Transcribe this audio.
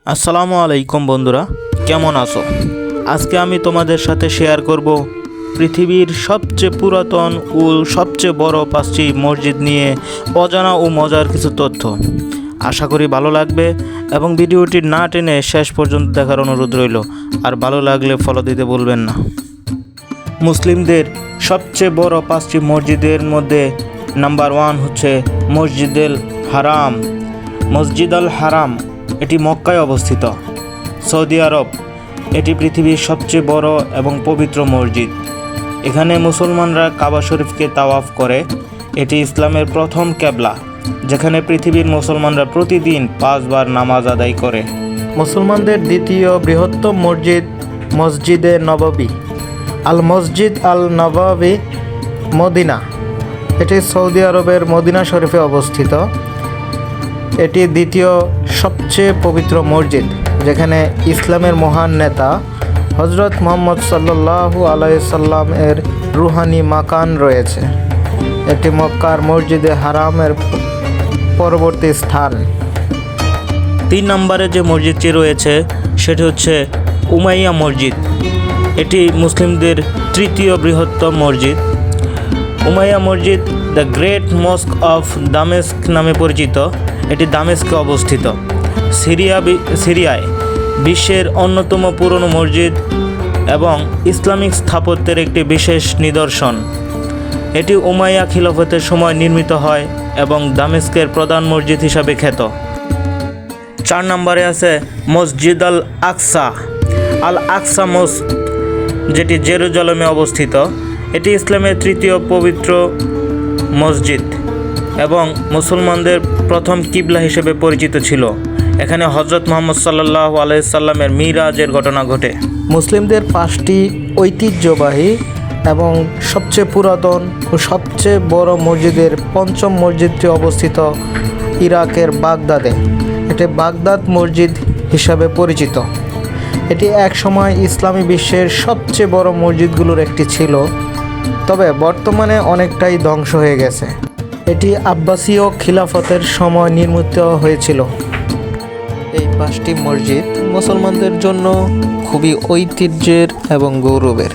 আসসালামু আলাইকুম বন্ধুরা, কেমন আছো? আজকে আমি তোমাদের সাথে শেয়ার করব পৃথিবীর সবচেয়ে পুরাতন ও সবচেয়ে বড় 5টি মসজিদ নিয়ে অজানা ও মজার কিছু তথ্য। আশা করি ভালো লাগবে এবং ভিডিওটি না টেনে শেষ পর্যন্ত দেখার অনুরোধ রইল। আর ভালো লাগলে ফলো দিতে ভুলবেন না। মুসলিমদের সবচেয়ে বড় 5টি মসজিদের মধ্যে নাম্বার 1 হচ্ছে মসজিদ আল হারাম। এটি মক্কায় অবস্থিত, সৌদি আরব। এটি পৃথিবীর সবচেয়ে বড় এবং পবিত্র মসজিদ। এখানে মুসলমানরা কাবা শরীফকে তাওয়াফ করে। এটি ইসলামের প্রথম কেবলা, যেখানে পৃথিবীর মুসলমানরা প্রতিদিন 5 বার নামাজ আদায় করে। মুসলমানদের দ্বিতীয় বৃহত্তম মসজিদ মসজিদে নববী, মসজিদ আল নববী, মদিনা। এটি সৌদি আরবের মদিনা শরীফে অবস্থিত। এটি দ্বিতীয় সবচেয়ে পবিত্র মসজিদ, যেখানে ইসলামের মহান নেতা হজরত মুহাম্মদ সাল্লাল্লাহু আলাইহি সাল্লাম এর রুহানি মাকান রয়েছে। এটি মক্কার মসজিদে হারামের পরবর্তী স্থান। 3 নম্বরে যে মসজিদটি রয়েছে সেটি হচ্ছে উমাইয়া মসজিদ। এটি মুসলিমদের তৃতীয় বৃহত্তম মসজিদ। উমাইয়া মসজিদ দ্য গ্রেট মস্ক অফ দামেস্ক নামে পরিচিত। এটি দামেস্কে অবস্থিত, সিরিয়ায়। বিশ্বের অন্যতম পুরনো মসজিদ এবং ইসলামিক স্থাপত্যের একটি বিশেষ নিদর্শন। এটি উমাইয়া খিলাফতের সময় নির্মিত হয় এবং দামেস্কের প্রধান মসজিদ হিসাবে খ্যাত। 4 নম্বরে আছে মসজিদ আল আকসা মসজিদ, যেটি জেরুজালেমে অবস্থিত। এটি ইসলামের তৃতীয় পবিত্র মসজিদ এবং মুসলমানদের প্রথম কিবলা হিসেবে পরিচিত ছিল। এখানে হজরত মুহাম্মদ সাল্লাল্লাহু আলাইহি সাল্লামের মিরাজের ঘটনা ঘটে। মুসলিমদের 5টি ঐতিহ্যবাহী এবং সবচেয়ে পুরাতন ও সবচেয়ে বড় মসজিদের 5ম মসজিদটি অবস্থিত ইরাকের বাগদাদে। এটি বাগদাদ মসজিদ হিসাবে পরিচিত। এটি একসময় ইসলামী বিশ্বের সবচেয়ে বড় মসজিদগুলোর একটি ছিল, তবে বর্তমানে অনেকটাই ধ্বংস হয়ে গেছে। এটি আব্বাসীয় খিলাফতের সময় নির্মিত হয়েছিল। এই 5টি মসজিদ মুসলমানদের জন্য খুবই ঐতিহ্যের এবং গৌরবের।